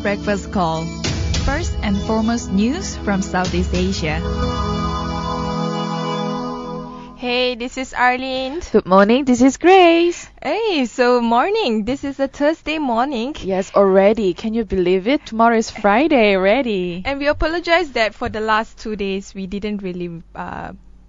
Breakfast Call. First and foremost news from Southeast Asia. Hey, this is Arlene. Good morning, this is Grace. Hey, so morning. This is a Thursday morning. Yes, already. Can you believe it? Tomorrow is Friday already. And we apologize that for the last 2 days we didn't really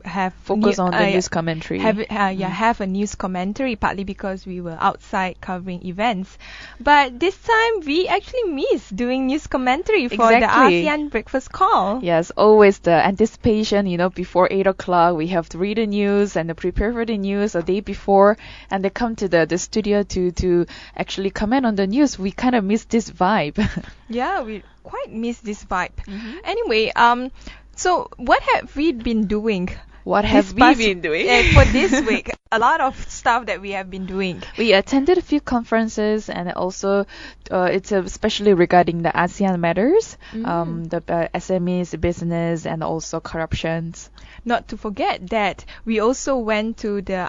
have Focus on the news commentary. Have a news commentary, partly because we were outside covering events. But this time we actually missed doing news commentary for the ASEAN Breakfast Call. Yes, always the anticipation, before 8 o'clock we have to read the news and prepare for the news a day before, and they come to the studio to actually comment on the news. We kind of miss this vibe. Yeah, we quite miss this vibe. Anyway, so what have we been doing? What have we been doing? For this week, a lot of stuff that we have been doing. We attended a few conferences, and also it's especially regarding the ASEAN matters, the SMEs, business, and also corruptions. Not to forget that we also went to the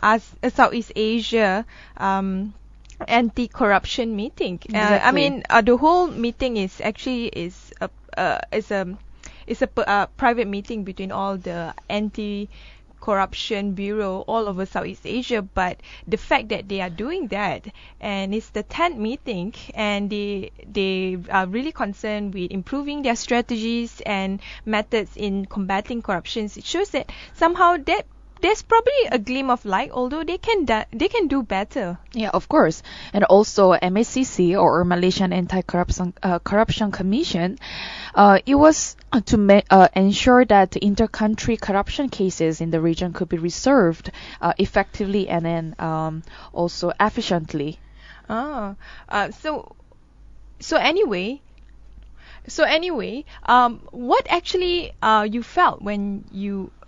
Southeast Asia anti-corruption meeting. Exactly. The whole meeting is a private meeting between all the anti-corruption bureau all over Southeast Asia, but the fact that they are doing that, and it's the 10th meeting, and they are really concerned with improving their strategies and methods in combating corruption, it shows that somehow that there's probably a gleam of light, although they can do better. Yeah, of course. And also MACC, or Malaysian Anti-Corruption Corruption Commission, it was to ensure that inter-country corruption cases in the region could be resolved effectively and then also efficiently. So anyway, what actually you felt when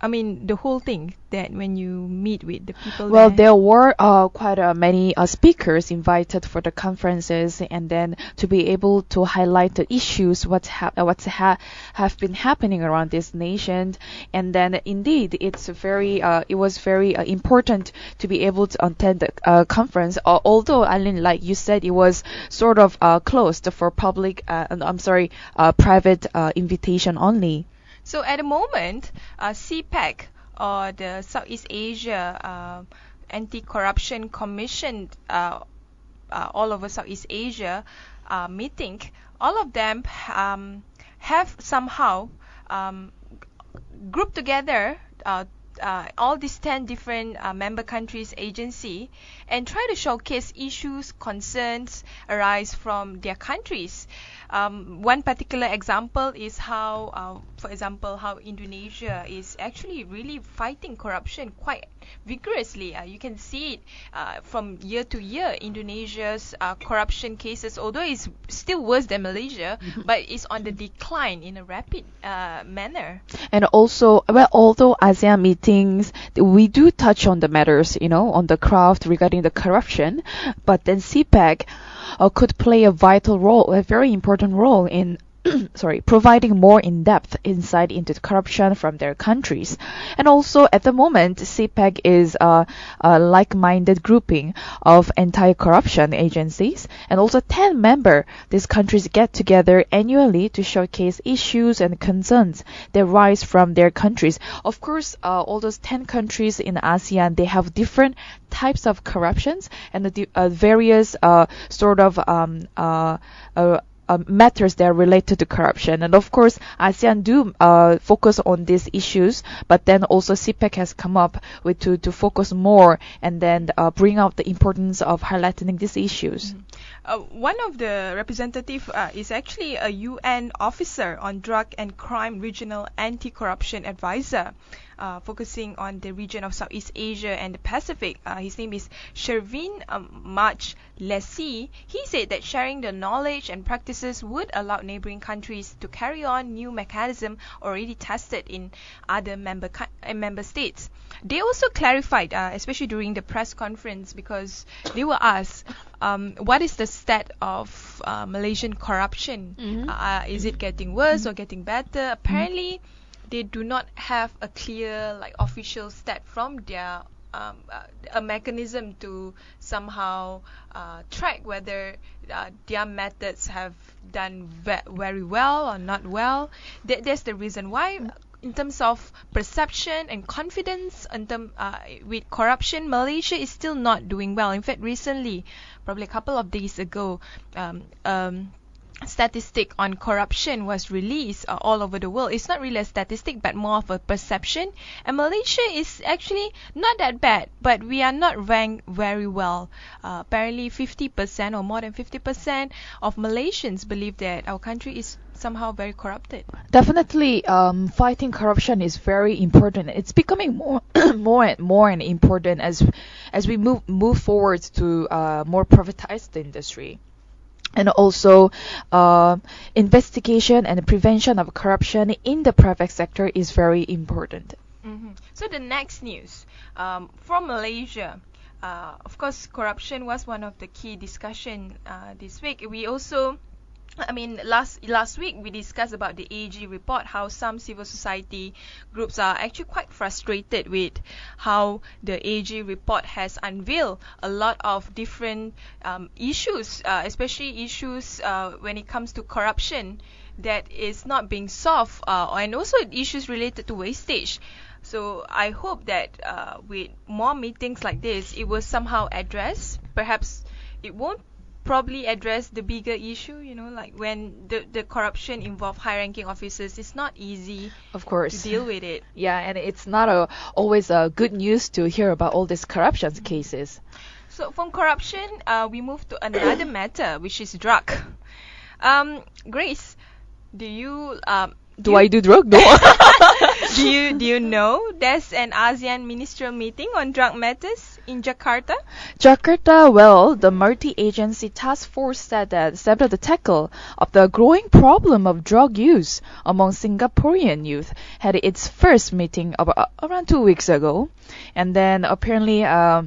the whole thing, that when you meet with the people Well, there were quite many speakers invited for the conferences, and then to be able to highlight the issues have been happening around this nation, and then indeed it was very important to be able to attend the conference. Although Arlene, like you said, it was sort of closed for public. Private invitation only. So at the moment, CPAC, or the Southeast Asia Anti-Corruption Commission, all over Southeast Asia meeting, all of them have somehow grouped together all these 10 different member countries' agency, and try to showcase issues, concerns arise from their countries. One particular example is how Indonesia is actually really fighting corruption quite vigorously. You can see it from year to year. Indonesia's corruption cases, although it's still worse than Malaysia, but it's on the decline in a rapid manner. And also, although ASEAN meetings, we do touch on the matters, on the craft regarding the corruption, but then CPAC could play a vital role, a very important role in providing more in-depth insight into corruption from their countries. And also, at the moment, CPAC is a like-minded grouping of anti-corruption agencies, and also 10 these countries get together annually to showcase issues and concerns that rise from their countries. Of course, all those 10 countries in ASEAN, they have different types of corruptions and the various matters that are related to corruption. And of course, ASEAN do focus on these issues, but then also CPAC has come up with to focus more and then bring out the importance of highlighting these issues. One of the representatives is actually a UN officer on drug and crime regional anti-corruption advisor, focusing on the region of Southeast Asia and the Pacific. His name is Shervin March Lessie. He said that sharing the knowledge and practices would allow neighboring countries to carry on new mechanisms already tested in other member states. They also clarified, especially during the press conference, because they were asked, what is the state of Malaysian corruption? Is it getting worse or getting better? Apparently, they do not have a clear official stat from their a mechanism to somehow track whether their methods have done very well or not well. That's the reason why, in terms of perception and confidence, with corruption, Malaysia is still not doing well. In fact, recently, probably a couple of days ago, statistic on corruption was released all over the world. It's not really a statistic, but more of a perception. And Malaysia is actually not that bad, but we are not ranked very well. Apparently, 50% or more than 50% of Malaysians believe that our country is somehow very corrupted. Definitely, fighting corruption is very important. It's becoming more, more and important as we move forward to more privatized industry. And also, investigation and prevention of corruption in the private sector is very important. So the next news from Malaysia. Of course, corruption was one of the key discussion this week. We also, last week we discussed about the AG report, how some civil society groups are actually quite frustrated with how the AG report has unveiled a lot of different issues, especially issues when it comes to corruption that is not being solved, and also issues related to wastage. So I hope that with more meetings like this, it will somehow address. Perhaps it won't probably address the bigger issue, like when the corruption involve high-ranking officers. It's not easy, of course, to deal with it. Yeah, and it's not always good news to hear about all these corruption cases. So from corruption, we move to another matter, which is drug. Grace, do I do drug? No. Do you know there's an ASEAN ministerial meeting on drug matters in Jakarta? Well, the multi-agency task force said that the tackle of the growing problem of drug use among Singaporean youth had its first meeting around 2 weeks ago. And then apparently the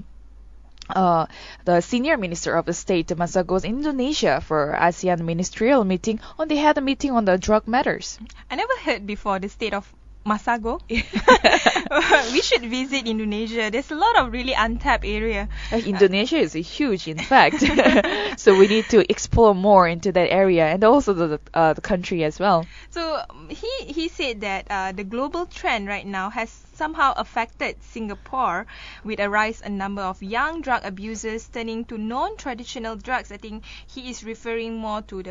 senior minister of the state, Masa, goes Indonesia for ASEAN ministerial meeting. They had a meeting on the drug matters. I never heard before the state of Masago. We should visit Indonesia. There's a lot of really untapped area. Indonesia is huge, in fact. So we need to explore more into that area and also the country as well. So he said that the global trend right now has somehow affected Singapore, with a rise in number of young drug abusers turning to non-traditional drugs. I think he is referring more to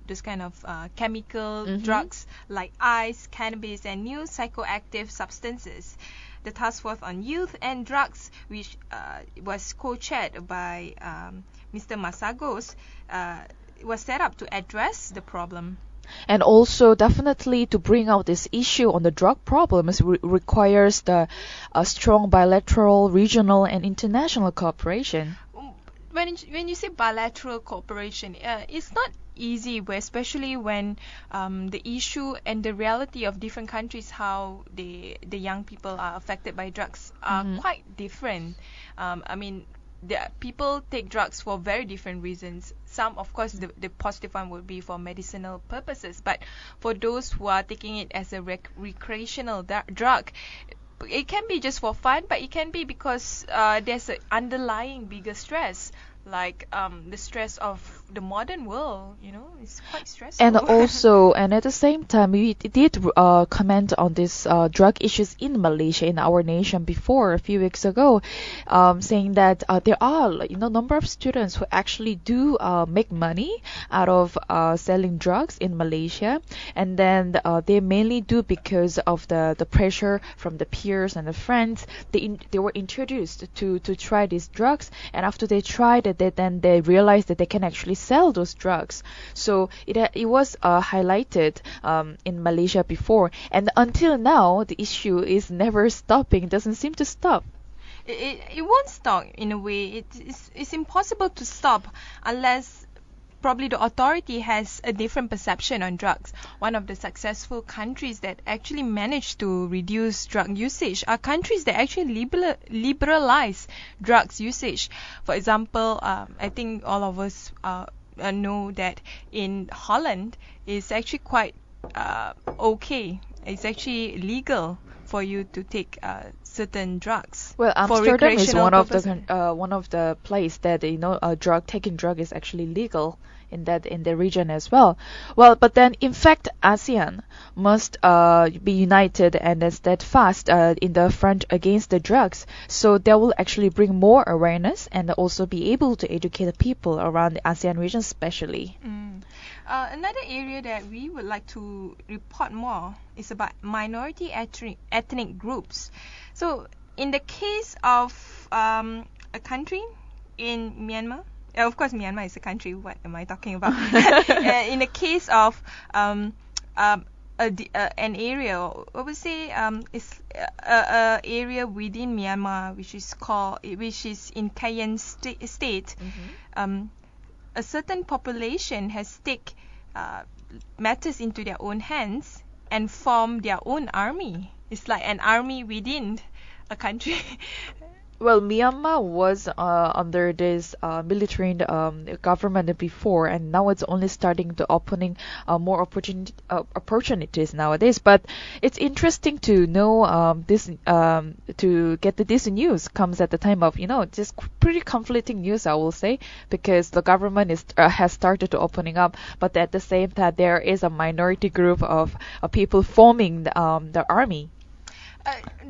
those kind of chemical drugs like ice, cannabis, and new psychoactive substances. The Task Force on Youth and Drugs, which was co-chaired by Mr. Masagos, was set up to address the problem. And also, definitely, to bring out this issue on the drug problems requires the strong bilateral, regional, and international cooperation. When you say bilateral cooperation, it's not easy, especially when the issue and the reality of different countries, how the young people are affected by drugs, are quite different. The people take drugs for very different reasons. Some, of course, the positive one would be for medicinal purposes, but for those who are taking it as a recreational drug, it can be just for fun, but it can be because there's an underlying bigger stress, like the stress of the modern world. It's quite stressful. And also, and at the same time, we did comment on this drug issues in Malaysia, in our nation, before a few weeks ago, saying that there are number of students who actually do make money out of selling drugs in Malaysia, and then they mainly do because of the pressure from the peers and the friends. They were introduced to try these drugs, and after they tried it, then they realized that they can actually sell those drugs. So it was highlighted in Malaysia before, and until now the issue is never stopping. It doesn't seem to stop. It won't stop in a way. It's impossible to stop unless probably the authority has a different perception on drugs. One of the successful countries that actually managed to reduce drug usage are countries that actually liberalize drugs usage. For example, I think all of us know that in Holland it's actually quite okay. It's actually legal for you to take certain drugs. Well, for Amsterdam is recreational purposes. one of the place that taking drug is actually legal in the region as well. Well, but then in fact ASEAN must be united and steadfast in the front against the drugs. So that will actually bring more awareness and also be able to educate the people around the ASEAN region, especially. Another area that we would like to report more is about minority ethnic groups. So, in the case of a country in Myanmar, of course, Myanmar is a country. What am I talking about? In the case of an area, I would say, is a area within Myanmar, which is in Cayenne state. A certain population has taken matters into their own hands and formed their own army. It's like an army within a country. Well, Myanmar was under this military government before, and now it's only starting to opening more opportunities nowadays. But it's interesting to know this to get this news comes at the time of just pretty conflicting news, I will say, because the government has started to opening up, but at the same time there is a minority group of people forming the army.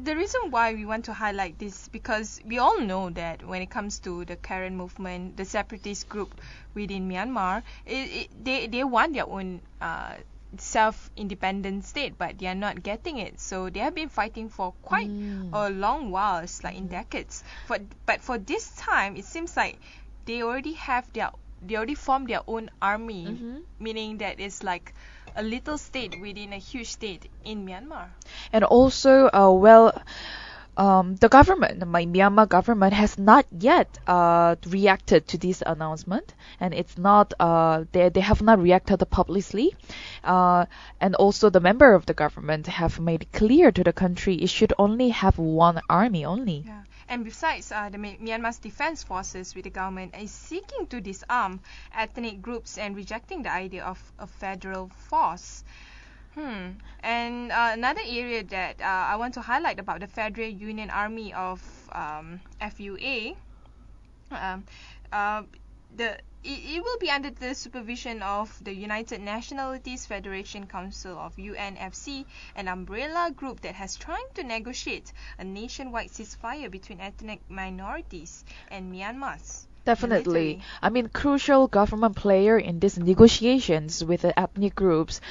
The reason why we want to highlight this because we all know that when it comes to the Karen movement, the separatist group within Myanmar, they want their own self-independent state, but they are not getting it. So they have been fighting for quite a long while, it's like in decades. But for this time, it seems like they already formed their own army, meaning that it's like a little state within a huge state in Myanmar. And also, the government, my Myanmar government, has not yet reacted to this announcement, and it's not they have not reacted publicly, and also the member of the government have made it clear to the country it should only have one army only. Yeah. And besides, the Myanmar's defense forces with the government is seeking to disarm ethnic groups and rejecting the idea of a federal force. And another area that I want to highlight about the Federal Union Army of FUA, it will be under the supervision of the United Nationalities Federation Council of UNFC, an umbrella group that has trying to negotiate a nationwide ceasefire between ethnic minorities and Myanmar's. Definitely. Military. I mean, crucial government player in these negotiations with the ethnic groups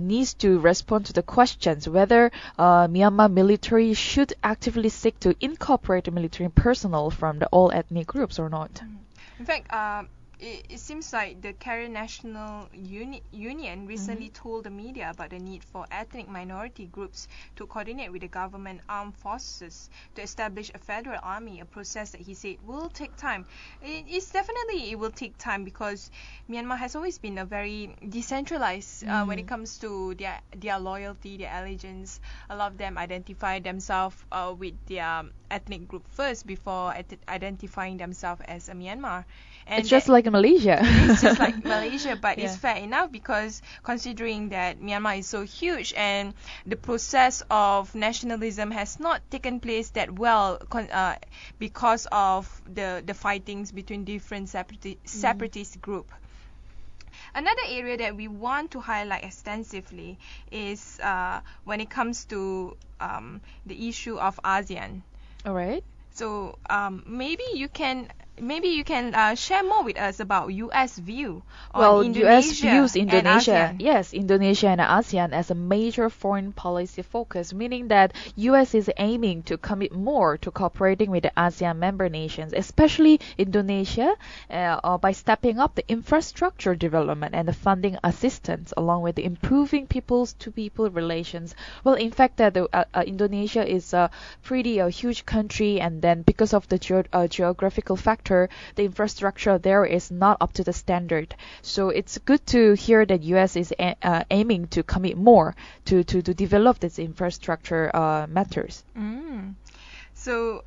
needs to respond to the questions whether Myanmar military should actively seek to incorporate the military personnel from the all ethnic groups or not. In fact, it seems like the Karen National Union recently told the media about the need for ethnic minority groups to coordinate with the government armed forces to establish a federal army, a process that he said will take time. It will take time because Myanmar has always been a very decentralized when it comes to their loyalty, their allegiance. A lot of them identify themselves with their ethnic group first before identifying themselves as a Myanmar. And it's just like Malaysia. It's just like Malaysia, but Yeah. it's fair enough because considering that Myanmar is so huge and the process of nationalism has not taken place that well because of the fightings between different separatist group. Another area that we want to highlight extensively is when it comes to the issue of ASEAN. All right. So maybe you can share more with us about U.S. view on Indonesia U.S. views and Indonesia, ASEAN. yes, Indonesia and ASEAN as a major foreign policy focus, meaning that U.S. is aiming to commit more to cooperating with the ASEAN member nations, especially Indonesia, by stepping up the infrastructure development and the funding assistance, along with the improving people-to-people relations. Well, in fact, Indonesia is a pretty huge country, and then because of the geographical factor, the infrastructure there is not up to the standard. So it's good to hear that U.S. is aiming to commit more to develop this infrastructure matters. So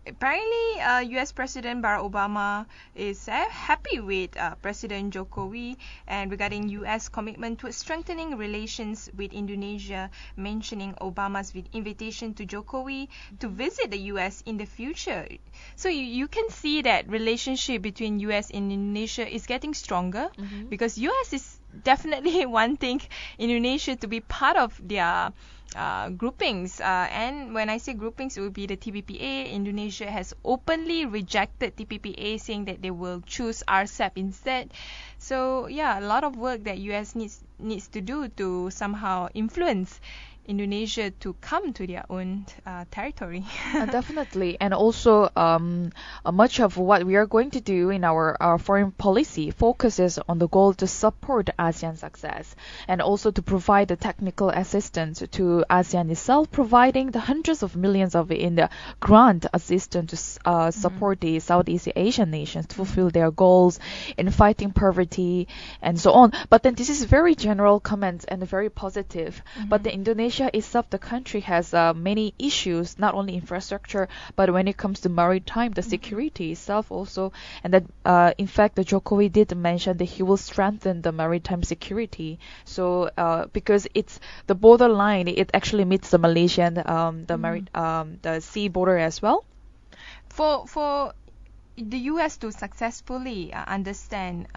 Apparently, U.S. President Barack Obama is happy with President Jokowi and regarding U.S. commitment to strengthening relations with Indonesia, mentioning Obama's invitation to Jokowi to visit the U.S. in the future. So you can see that relationship between U.S. and Indonesia is getting stronger because U.S. is definitely wanting Indonesia to be part of their groupings, and when I say groupings, it will be the TPPA. Indonesia has openly rejected TPPA, saying that they will choose RCEP instead. So yeah, a lot of work that US needs to do to somehow influence Indonesia to come to their own territory. Definitely, and also much of what we are going to do in our foreign policy focuses on the goal to support ASEAN success and also to provide the technical assistance to ASEAN itself, providing the hundreds of millions of in the grant assistance to support the Southeast Asian nations to fulfill their goals in fighting poverty and so on. But then this is very general comments and very positive. But the Indonesia itself, the country has many issues, not only infrastructure, but when it comes to maritime, the security itself also. And that, in fact, the Jokowi did mention that he will strengthen the maritime security. So, because it's the borderline, it actually meets the Malaysian, the sea border as well. For the U.S. to successfully understand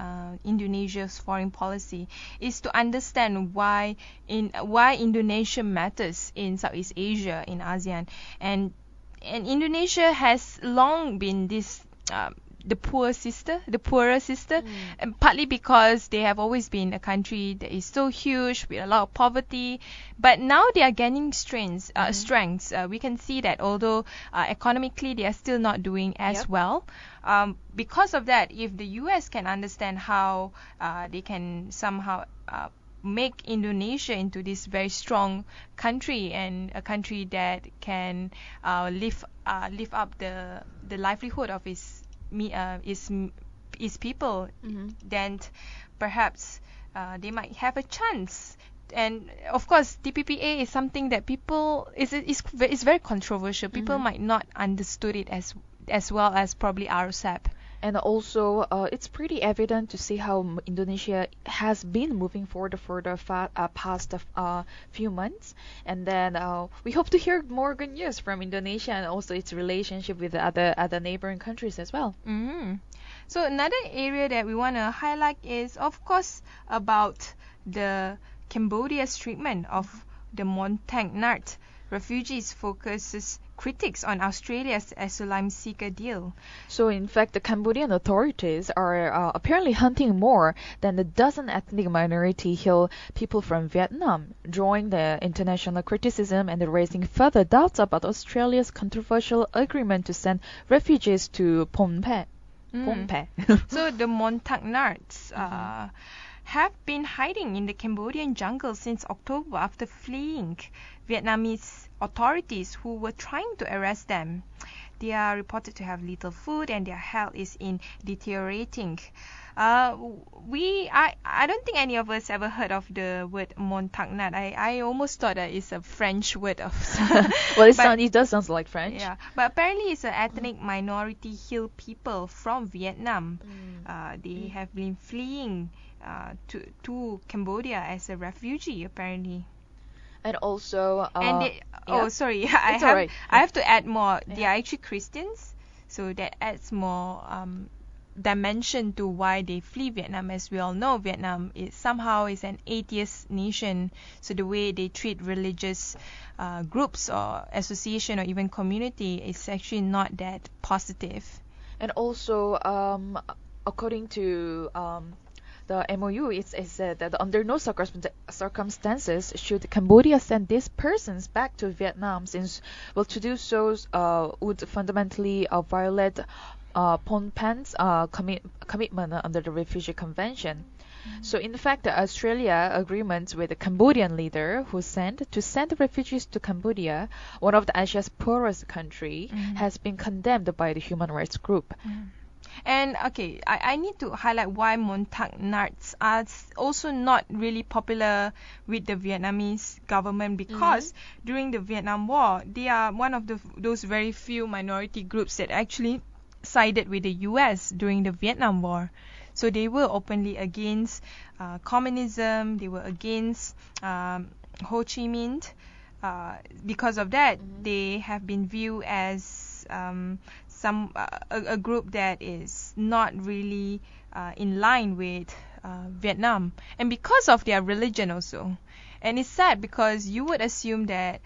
Indonesia's foreign policy is to understand why Indonesia matters in Southeast Asia, in ASEAN, and Indonesia has long been this the poorer sister, and partly because they have always been a country that is so huge with a lot of poverty, but now they are gaining strengths. We can see that although economically they are still not doing as well, because of that, if the US can understand how they can somehow make Indonesia into this very strong country and a country that can lift up the livelihood of its people, then perhaps they might have a chance. And of course, TPPA is something that people is very controversial. People might not understood it as well as probably RCEP. And also, it's pretty evident to see how Indonesia has been moving forward further past few months. And then we hope to hear more good news from Indonesia and also its relationship with the other neighboring countries as well. So another area that we want to highlight is, of course, about the Cambodia's treatment of the Montagnard refugees, focuses critics on Australia's asylum seeker deal. So in fact, the Cambodian authorities are apparently hunting more than a dozen ethnic minority Hill people from Vietnam, drawing the international criticism and raising further doubts about Australia's controversial agreement to send refugees to Phnom Penh. So the Montagnards have been hiding in the Cambodian jungle since October after fleeing Vietnamese authorities who were trying to arrest them. They are reported to have little food and their health is in deteriorating. I don't think any of us ever heard of the word Montagnard. I almost thought that it's a French word of well, it does sound like French. Yeah, but apparently it's an ethnic minority Hill people from Vietnam. They have been fleeing to Cambodia as a refugee apparently. And also, I have to add more. They are actually Christians, so that adds more dimension to why they flee Vietnam. As we all know, Vietnam is an atheist nation, so the way they treat religious groups or association or even community is actually not that positive. And also, according to the MOU, it said that under no circumstances should Cambodia send these persons back to Vietnam, since, well, to do so would fundamentally violate Phnom Penh's commitment under the Refugee Convention. So in fact, the Australia agreement with the Cambodian leader who sent refugees to Cambodia, one of the Asia's poorest country, has been condemned by the human rights group. And okay, I need to highlight why Montagnards are also not really popular with the Vietnamese government, because during the Vietnam War, they are one of those very few minority groups that actually sided with the US during the Vietnam War. So they were openly against communism, they were against Ho Chi Minh. Because of that, they have been viewed as a group that is not really in line with Vietnam, and because of their religion also. And it's sad because you would assume that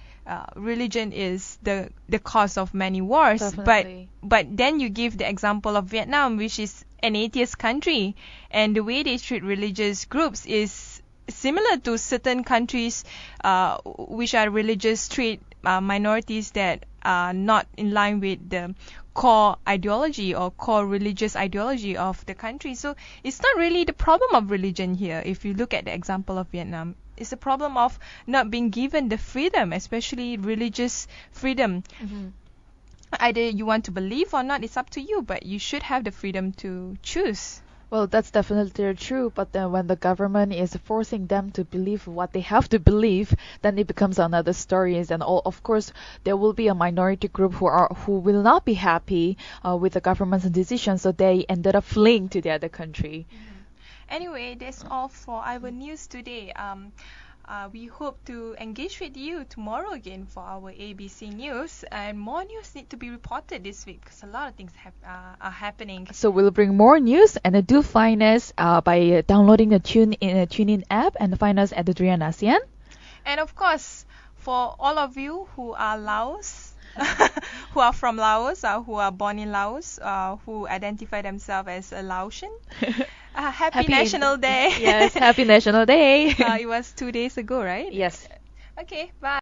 religion is the cause of many wars. Definitely. But then you give the example of Vietnam, which is an atheist country, and the way they treat religious groups is similar to certain countries which are religious, treat minorities that are not in line with the core ideology or core religious ideology of the country. So it's not really the problem of religion here. If you look at the example of Vietnam, it's a problem of not being given the freedom, especially religious freedom. Either you want to believe or not, it's up to you, but you should have the freedom to choose. Well, that's definitely true, but then when the government is forcing them to believe what they have to believe, then it becomes another story. And of course, there will be a minority group who will not be happy with the government's decision, so they ended up fleeing to the other country. Anyway, that's all for our news today. We hope to engage with you tomorrow again for our ABC News, and more news need to be reported this week because a lot of things are happening. So we'll bring more news, and do find us by downloading the TuneIn app, and find us at the Drian ASEAN. And of course, for all of you who are Laos, who are from Laos, who are born in Laos, who identify themselves as a Laotian, happy National Day. Yes, happy National Day. It was 2 days ago, right? Yes. Okay, bye.